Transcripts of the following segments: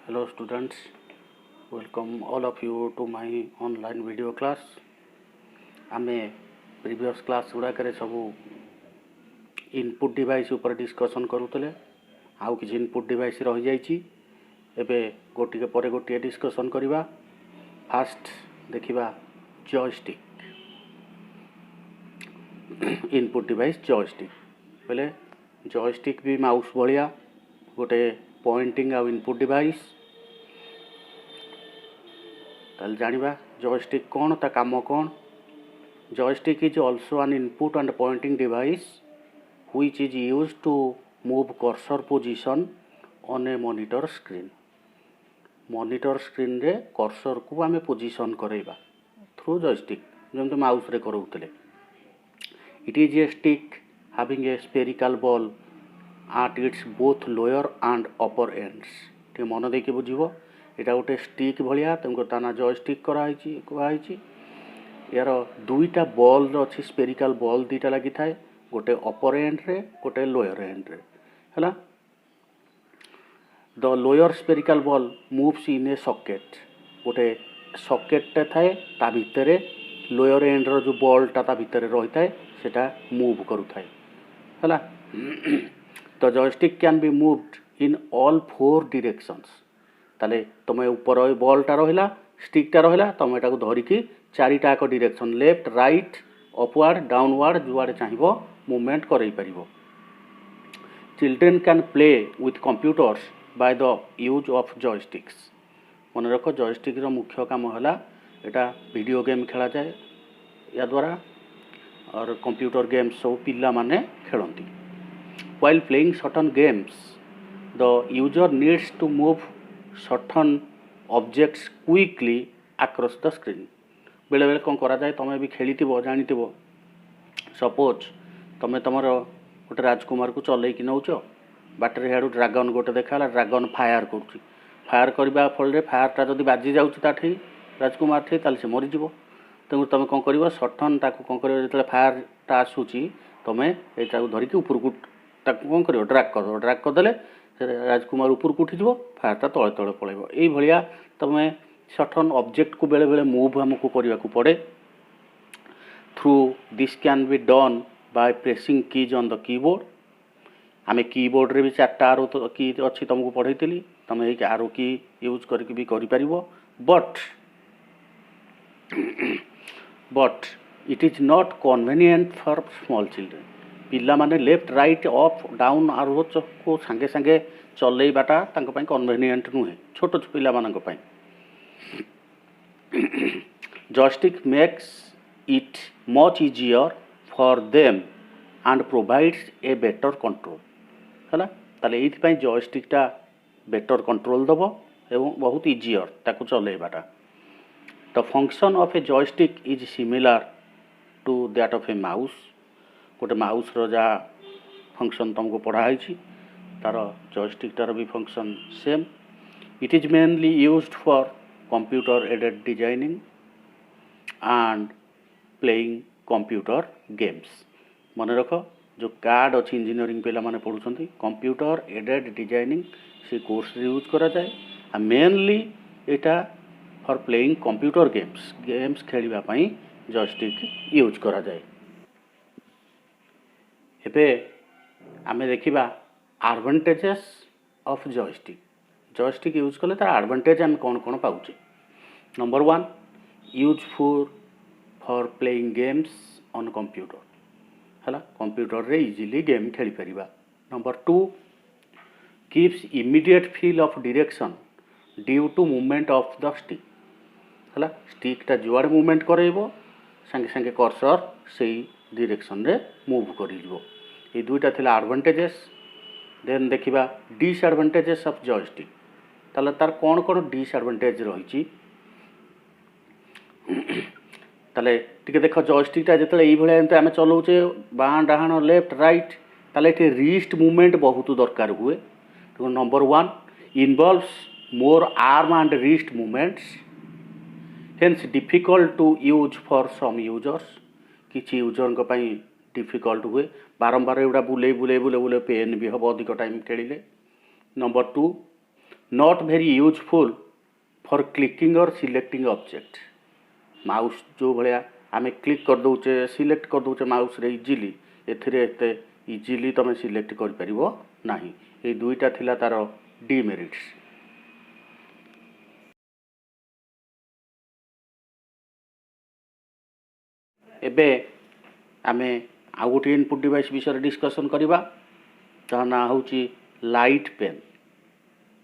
Hello students, welcome all of you to my online video class. आमे previous class गुड़ाक सबू input device ऊपर discussion करूले आउ कि input device रही जाइए एवं गोटे पर गोटे डिस्कसन करवा। फास्ट देखा जॉयस्टिक इनपुट डिवाइस जॉयस्टिक बोले जॉयस्टिक भी माउस भाया गोटे पॉइंटिंग आउ इनपुट डिवाइस। ताल जानिबा जॉयस्टिक कौन ता काम कौन। Joystick is also an input and pointing device which is used to move cursor position on a monitor screen. Monitor screen रे कर्सर को आमे पोजीशन करेबा थ्रू जॉयस्टिक जमते माउस रे करूतले। It is a stick having a spherical ball at its both lower and upper ends. ठीक मन देके बुझिबो एटा गोटे स्टिक भलिया तुमको ताना जॉयस्टिक कराई यार दुईटा बॉल अच्छी स्पेरिकल बॉल दुईटा लगी थाए गोटे अपर एंड रे गोटे लोअर एंड रे है। The lower spherical ball moves in A socket गोटे सॉकेट थाए ता भितर लोअर एंड रो जो बॉलटा ता भितर रही थाए सेटा मूव करू थाए है। The joystick can be moved in all four directions. ताले तुम ऊपर बॉलटा रहिला स्टिकटा रहिला तुम एटा को धरिकी चारिटा एक direction left right upward downward जुआड़े चाहिए मूवमेंट करई परिबो। Children can play with computers by the use of joysticks. मन रख जॉयस्टिक रो मुख्य काम है एटा वीडियो गेम खेला जाए या द्वारा और कंप्यूटर गेम्स सब पिला माने खेलती। While playing certain games the user needs to move certain objects quickly across the screen. बेले बेले कौन करा जाए तुम्हें भी खेली जानी सपोज तुम तुम गोटे राजकुमार को चल नौच बाटर हियाड़ू ड्रागन गोटे देखा ड्रागन फायर कर फायर करने फल फायरटा जब बाजी जाठी राजकुमार थे ताल से मरीज तेणु तुम कौन कर सटन कौन कर जो फायरटा आसूची तुम यहाँ धरिकी उपरकू कौन कर ड्राग करदे राजकुमार उपरकू उठीज फायरटा तले तले पड़े ये तुम सर्टन ऑब्जेक्ट को बेले बेले मूव हमको करने को पड़े। Through this can be done by pressing keys on the keyboard. आमे कीबोर्ड रे भी चार्टा आरो तो की अच्छी तुमको पढ़ाई तुम एक आरो की यूज करके भी करि परिबो but it is not convenient for small children. पिला माने लेफ्ट राइट अप डाउन आरो को संगे संगे चलैबाटा तांको पई कन्वीनियंट नुहे छोट पिला मानक पई। Joystick makes it much easier for them and provides a better control है। ताले ये जॉयस्टिकटा बेटर कंट्रोल दब एवं बहुत इजियर ताकू चलैबाटा। The function of a joystick is similar to that of a mouse. गोटे माउस रो जा फंक्शन तुमको पढ़ाई तार जॉयस्टिकटार भी function same. It is mainly used for computer aided designing and playing computer games। मन रख जो कार्ड अच्छी इंजीनियरिंग पिला माने पढ़ुछंती कंप्यूटर एडेड डिजाइनिंग से कोर्स यूज करा जाए mainly Etah for playing computer games खेलिबा पई जॉयस्टिक यूज करा जाए। एबे आमे देखिबा एडवांटेजेस ऑफ जॉयस्टिक यूज कले तार एडवांटेज आम कौन कौन पाचे। Number 1 useful for playing games on computer है कंप्यूटर रे इजीली गेम खेली परिबा। Number 2 gives immediate feel of direction due to movement of the stick है स्टिकटा जुआड़े मूवमेंट करेबो संगे संगे कर्सर से डायरेक्शन रे मूव करिवो। ये दुईटा थिला एडवांटेजेस। देन देखिबा डिसएडवांटेजेस ऑफ जॉयस्टिक। ताले तार कौन कौन डिसएडवांटेज रही ताले टिके देख जॉयस्टिकटा जिते ये आम चलाऊे बाँ डाण लेफ्ट राइट ताले ये रिस्ट मूवमेंट बहुत दरकार हुए। Number 1 involves more arm and wrist movements hence difficult to use for some users. किसी यूजर डिफिकल्ट हुए बारंबार एगुड़ा बुले बुले बुले बुले पेन भी हम अधिक टाइम खेलिले। Number 2 not very useful for clicking और सिलेक्टिंग ऑब्जेक्ट। माउस जो भाया आम क्लिक कर दौचे सिलेक्ट कर दौचे माउस रे इजिली एते इजिली तुम सिलेक्ट कर परिबो नाही। ये दुईटा थिला तार डिमेरिट्स। एबे आमे आउ गोटे इनपुट डिवाइस विषय डिस्कसन करवा ता ना होची लाइट पेन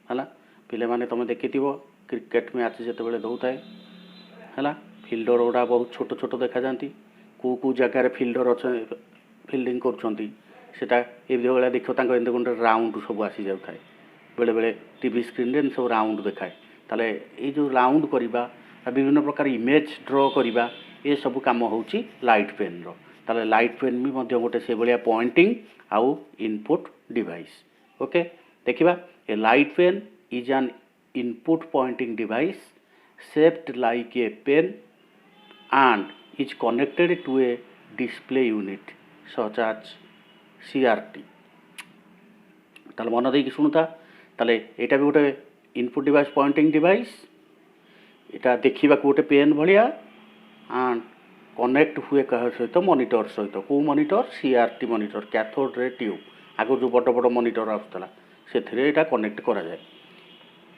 है। पिले माने तुम देखि क्रिकेट मैच जिते दौता है फिल्डर गुड़ा बहुत छोट छोट देखा जाती कौ जगार फिल्डर अच्छा फिल्डिंग करटा ये देख गोटे राउंड सब आसी जाए बेले बेले टीवी स्क्रीन रे सब राउंड देखाए। ताले ये जो राउंड करवा विभिन्न प्रकार इमेज ड्र करवा ये सब काम होची लाइट पेन रो। ताले लाइट पेन भी मध्य गोटे से भाया पॉइंटिंग आउ इनपुट डिवाइस। ओके देखिबा a light pen is an input pointing device shaped like a pen and is connected to a display unit such as CRT। ताले मन देकी शुणुता ताले एटा भी गोटे इनपुट डिवाइस पॉइंटिंग डिवाइस एटा देखा गोटे पेन भाया एंड कनेक्ट हुए कह सहित मॉनिटर सहित कौ monitor CRT monitor cathode ray tube आग जो बड़ बड़ मॉनिटर आसला से कनेक्ट करा जाए।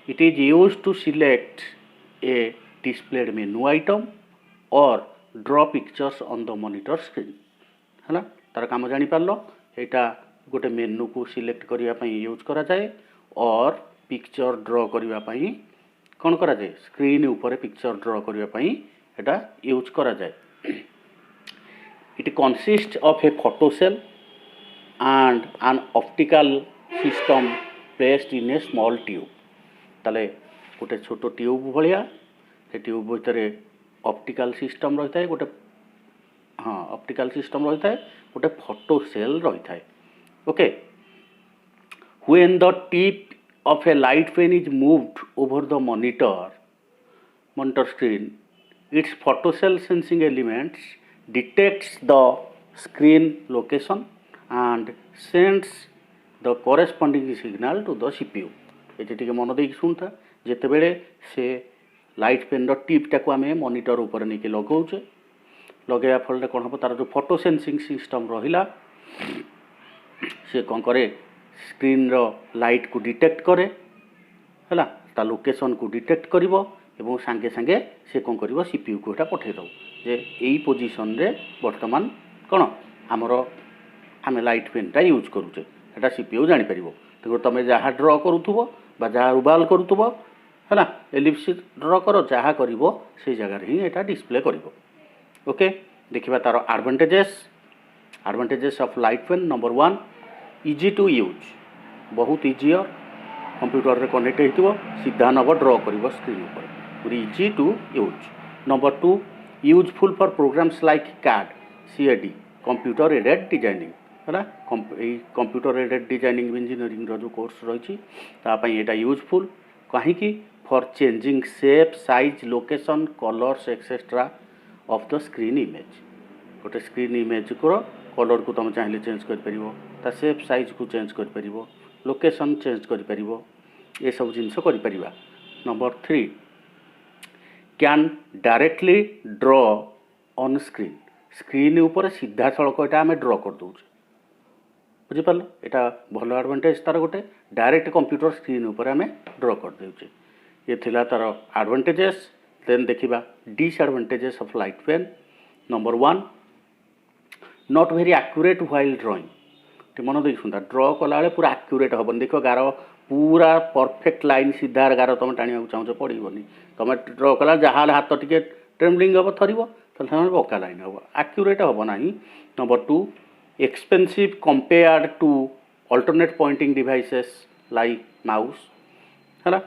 It is used to select a displayed menu item or draw pictures on the monitor screen है तार काम जानी पारलो एटा गोटे मेनू को सिलेक्ट करिया पई यूज करा जाए और पिक्चर ड्रॉ करिया पई कोन करा जाए स्क्रीन ऊपर पिक्चर ड्रॉ करिया पई एटा यूज करा जाए। It consist of a photo cell and an optical system placed in a small tube. ताले गोटे छोट ट्यूब भाया से ट्यूब भितर ऑप्टिकल सिस्टम रही है गोटे हाँ ऑप्टिकल सिस्टम रही है गोटे फोटो सेल रही है। Okay when the tip of a light pen is moved over the monitor screen its photo cell sensing elements detects the screen location and sends the corresponding signal to the CPU। ये मन देकी शुणुता जिते बड़े से light pen Tipta को आम monitor ऊपर नहीं लगौचे लगे फल कौन हम तार जो फोटो सेंसिंग सिस्टम रहा से कौन करे स्क्रीन रो लाइट को डिटेक्ट करे है ता लोकेशन को डिटेक्ट करिवो एवं सांगे सांगे से कौन करिवो CPU को पठे दो जे यही पोजिशन रे वर्तमान कौन आमर आम लाइट पेनटा यूज करुचे एटा CPU जानी परिवो। तो तुम जहाँ ड्र करुथुबो बा जहाँ रुबाल करुथुबो है ना एलिप्स ड्र कर जहाँ कर से जगार ही यहाँ डिस्प्ले कर। ओके देखिबा तार advantages of light pen. Number 1 easy to use बहुत इजियर कंप्यूटर रे कनेक्ट होइतिबो सीधा नब ड्र कर स्क्रीन पर easy to use. Number 2 useful for programs like CAD computer aided designing है कंप्यूटर एडेड डिजाइनिंग इंजीनियरिंग जो कोर्स रही यहाँ यूजफुल कहीं for changing shape size location colours etcetera of the screen image. गोटे स्क्रीन इमेज को colour को तुम चाहिए चेंज कर शेप साइज को चेंज कर लोकेशन चेंज कर ये सब जिनस कर। नंबर 3 कैन डायरेक्टली ड्र ऑन स्क्रीन ऊपर सीधा सड़क यहाँ आम ड्र कर दूचे बुझिपार यहाँ भल एडवांटेज तार गोटे डायरेक्ट कंप्यूटर स्क्रीन ऊपर आम ड्र कर देचे ये थिला तार एडवांटेजेस। देन देखिबा disadvantages of light pen. Number 1 not very accurate while drawing मन देख सुनता ड्र कला बेले पूरा एक्यूरेट हेबन देख गार पूरा परफेक्ट लाइन सीधा गार तुम टाणी चाहो पड़ोनी तुम ड्र कला जहाँ हाथ टिके ट्रेमलिंग हम थरब तो पक्का लाइन हम एक्यूरेट हम ना। Number 2 expensive compared to alternate pointing devices like mouse है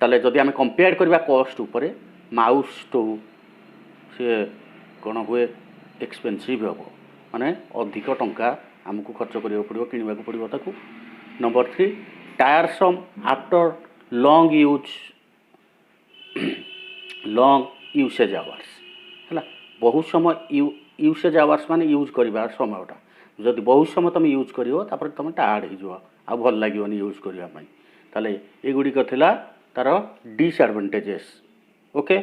ताले जदि आम कंपेयर करवा कॉस्ट उपरे माउस तो सी कौन हुए एक्सपेंसिव हम माने अधिक टंका आमको खर्च करा पड़ो किणवा पड़ो ताकू। Number 3 टायरसम after long usage hours है बहुत समय यूसेज आवर्स माने यूज कर समयटा जदि बहुत समय तुम यूज कर तुम टायर्ड हो आ भल लगे यूज करने ताले एगुड़िक थिला तार डिसएडवांटेजेस। ओके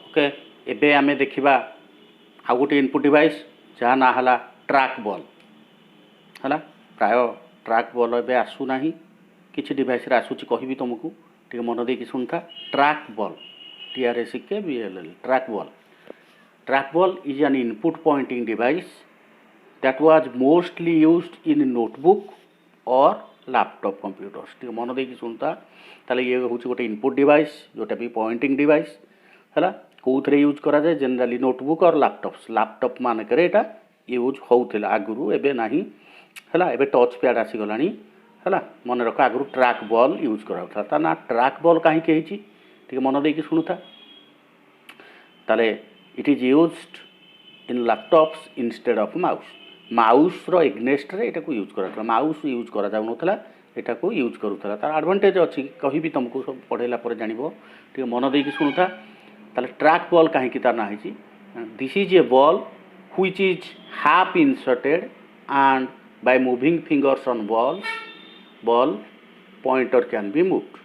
ओके एबे आमे देखिबा आ गोटे इनपुट डिवाइस जहाँ ना हला ट्रैक बॉल है प्राय ट्रैक बॉल एबे आसु नाही किछि डिवाइस रे आसुची कहबी तुमको टिके मन देकी सुनता। Track ball TRACKBLL track ball is an input pointing device that was mostly used in notebook or laptop computers। टिके मन देकी सुनता ताले ये होची गोटे इनपुट डिवाइस जोटा भी पॉइंटिंग डिवाइस है कौन यूज करा जाए जनरली नोटबुक और लैपटॉप मानक एटा यूज होउथिला आगुरु एबे नाही है एबे टच पैड आसीगलानी है मन रख आगुरु ट्रैक बॉल यूज कराउथा ता ना ट्रैक बॉल कहीं कही टिके मन देकी सुनुथा ताले it is used in laptops instead of mouse रो एग्नेस्ट रे एटा को यूज कराउथा माउस यूज करा जाउ नथला एटा को यूज करूथला तार एडवांटेज अछि कहबी तुमको सब पढ़ेला पर जानिबो टिके मन देकी सुनुथा ताले ट्रैक बॉल कहीं तार ना है this is a ball which is half inserted and by moving fingers on ball pointer can be moved.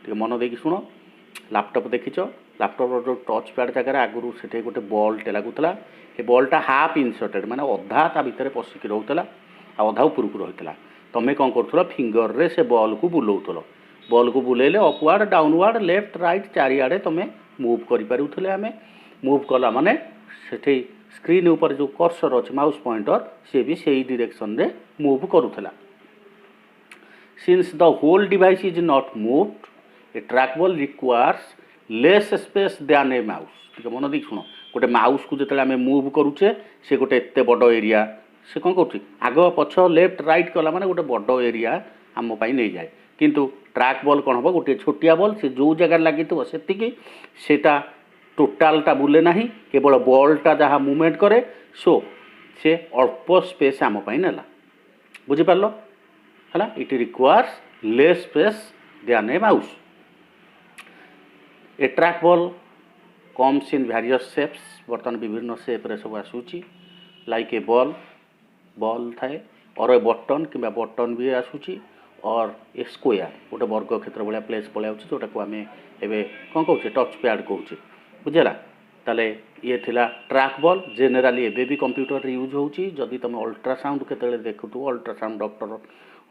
टिके मन देकी सुनो लैपटॉप देखिछ लैपटॉप जो टच पैड जगह आगुरु से गोटे बॉलटे लगुला ए बॉलटा हाफ इंसर्टेड माने अधा ता भितर पशिकी रोला अधा ऊपर को रही तुम्हें कौन कर फिंगर रे से बॉल को बुलाऊल बॉल को बुलेले अपवार्ड डाउनवार्ड लेफ्ट राइट चारिआडे तुम्हें मूव करें आम मूव कला माने से स्क्रीन ऊपर जो कर्सर अच्छे माउस पॉइंटर सी भी से डायरेक्शन रे मूव करूला। Since the whole device is not moved a track ball requires less space than a mouse. ठीक मन देख शुण गोटे माउस को जो आम मूव करुचे से गोटे एत बड़ एरिया से कौन कर आग पछ लेफ्ट राइट कला माने गोटे बड़ एरिया आम नहीं जाए किंतु ट्रैक बॉल कौन हम गोटे छोटिया बॉल से जो जगह लगी से टोटालटा बुले ना केवल बॉलटा जहाँ मूवमेंट करे सो से अल्प स्पेस आम नेला बुझिपार है it requires less space than a mouse. A track ball comes in various shapes बर्तमान विभिन्न शेप रे सब आसूची लाइक ए बॉल थाए और ए बटन कि बटन भी आसूची और ए स्क्वायर गोटे वर्ग क्षेत्र भाया प्लेस पलि जोटा को आम एवं कौन कहे टच पैड कहे बुझेगा ताले ये थिला ट्रैक बॉल जेनेराली एबे भी कंप्यूटर यूज होची जदि तुम अल्ट्रासाउंड केतले देखुथु अल्ट्रासाउंड डॉक्टर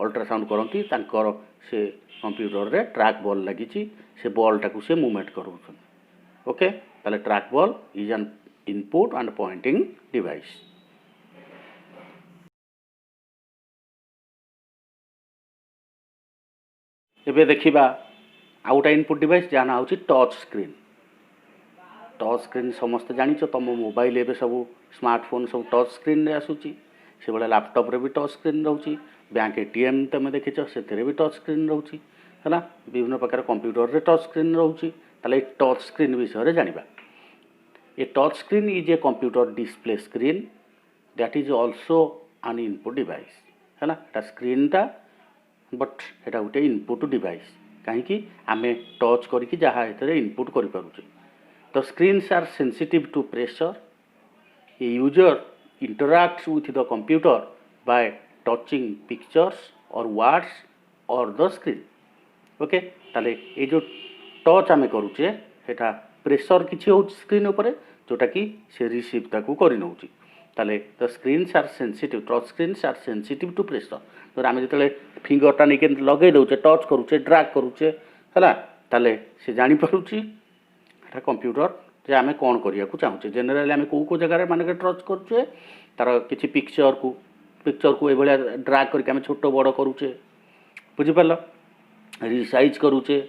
अल्ट्रासाउंड करती तांकर से कंप्यूटर रे ट्रैक बॉल लगी से बॉलटा को से मूवमेंट करूछन। ओके ताले track ball is an input and pointing device. एबे देखिबा आउटा इनपुट डिवाइस जहाँ ना होची टच स्क्रीन समस्त जानिछ तुम मोबाइल एबे सब स्मार्टफोन सब टच स्क्रीन रे आसुची से बळे लैपटॉप रे भी टच स्क्रीन रहउची बैंक एटीएम तुम देखिछ से भी टच स्क्रीन रहउची है विभिन्न प्रकार कंप्यूटर रे टच स्क्रीन रहउची ताले टच स्क्रीन विषय रे जानिबा। A touch screen is a computer display screen that is also an input device है स्क्रीनटा बट एटा गोटे इनपुट डिवाइस कहीं आम टच करके जहाँ इनपुट करें। The screens are sensitive to pressure a user interacts with the computer by touching pictures or words or the screen. Okay ताले ये जो टच आम करुचे एटा प्रेशर किसी हो स्क्रीन उपरे जोटा कि से रिसीव ताकू कर नौची ताले the screens are sensitive touch screens are sensitive to pressure तो आम जो फिंगरटा नहीं लगे दौचे टच करुचे ड्रैग करुचे है ताले से जानीपारुची कंप्यूटर जे आम कौन करिया चाहूचे जेनेराली आम कौ जगह मानक टच करुचे तार किसी पिक्चर को ये ड्रैग करके छोट बड़ करुचे बुझिपार रिसाइज करुचे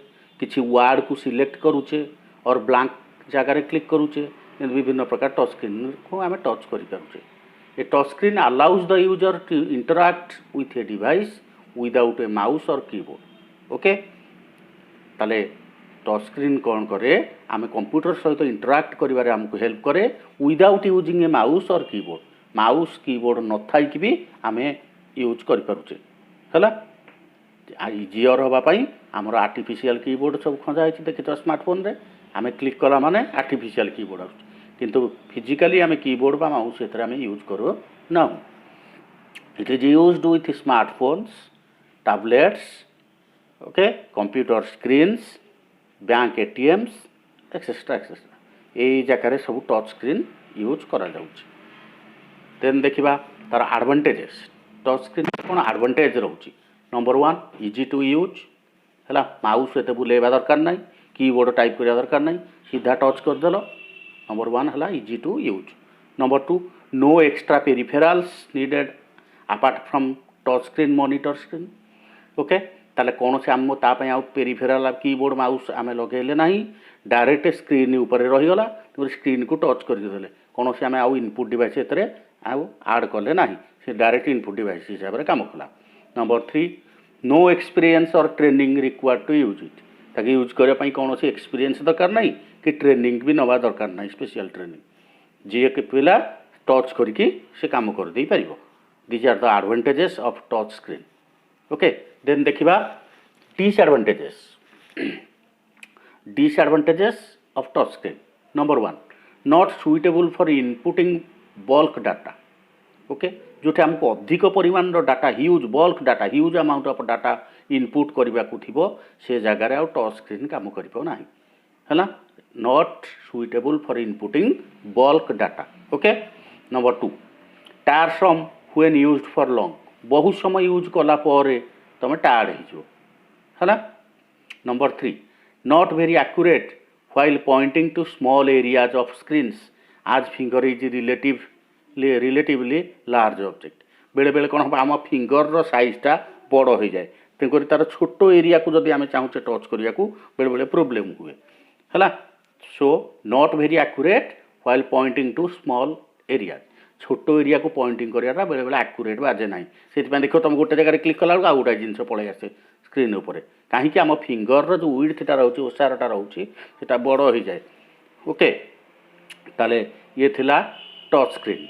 किसी वार्ड को सिलेक्ट करुचे और ब्लैंक जगार क्लिक करुचे विभिन्न प्रकार टच स्क्रीन को आम टच करें। A touch screen allows the user to interact with a device without a mouse or keyboard. Okay ताले टच स्क्रीन कौन करे आम कंप्यूटर सहित इंटरैक्ट करिवारे हमको हेल्प करे without using A mouse or keyboard mouse keyboard न थाइक भी आम यूज करें है इजियर होगापाई आमर आर्टिफिशियल कीबोर्ड सब खंजा देखिए स्मार्टफोन रे आम क्लिक कला माने आर्टिफिशियल कीबोर्ड किंतु फिजिकली आम कीबोर्ड बा माउस आम यूज करूँ Now, it is used with smartphones, tablets, okay, computer screens, bank ATMs, etc. etc. এই জায়গায় ସବୁ ଟଚ୍ ସ୍କ୍ରିନ୍ ୟୁଜ୍ କରାଯାଉଛି। ଦେନ୍ ଦେଖିବା ତାର ଆଡ଼ଭାଣ୍ଟେଜେସ୍। ଟଚ୍ ସ୍କ୍ରିନ୍ କ'ଣ ଆଡ଼ଭାଣ୍ଟେଜ୍ ରହୁଛି? ନମ୍ବର 1 ଇଜି ଟୁ ୟୁଜ୍ ହେଲା, ମାଉସ୍ ଏତେ ବୁଲେଇବା ଦରକାର ନାହିଁ, କିବୋର୍ଡ଼ ଟାଇପ୍ କରିବା ଦରକାର ନାହିଁ, ସିଧା ଟଚ୍ କରିଦେଲ। ନମ୍ବର 1 ହେଲା easy to use. Number 2 no extra peripherals needed apart from touch screen monitor screen. Okay, ताले कौन से आम तापाई आउ पेरिफेराल कीबोर्ड माउस आम लगेले ना, डायरेक्ट स्क्रीन ऊपर रहीगला, स्क्रीन को टच करदे कौन से आम आउ इनपुट डिवाइस एतरे आउ आड कले ना, से डायरेक्ट इनपुट डिवाइस हिसाब से काम कला। Number 3 no experience or training required to use it. ताकि यूज करने कौन से एक्सपीरियंस दरकार ना कि ट्रेनिंग भी नवा दरकार ना, स्पेशल ट्रेनिंग जी के पिला टच करके से काम कर दे पारिबो। These are the advantages of touch screen. Okay, then देखिबा disadvantages. Disadvantages of touch screen. Number 1 not suitable for inputting bulk data. Okay, जोटे हमको अधिक परिमाण data huge bulk data huge amount of data input करबा को थिबो से जगह रे आ टच स्क्रीन काम करिपो नाही हैला, not suitable for inputting bulk data. Okay, number 2 tiresome when used for long. बहुत समय यूज कला परे तुम टायर्ड हो। Number 3 not very accurate while pointing to small areas of screens as finger is relatively large object. बेले बेले कौन हम आम फिंगर साइजटा बड़ हो जाए, तेणुक तार छोट एरिया को जब आम चाहूचे टच करने को बेले बेले प्रोब्लेम हुए है। So not very accurate while pointing to small area. छोट एरिया को पॉइंटिंग कराटा बेले बेले एक्यूरेट बाजे ना, से देख तुम गोटे जगह क्लिक कला आ गोटे जिन पलि आसे स्क्रीन उपर, कहीं आम फिंगर जो विड्थटा रोचे ओसारटा रोचे से बड़ हो जाए। ओके, ताले ये थिला टच स्क्रीन।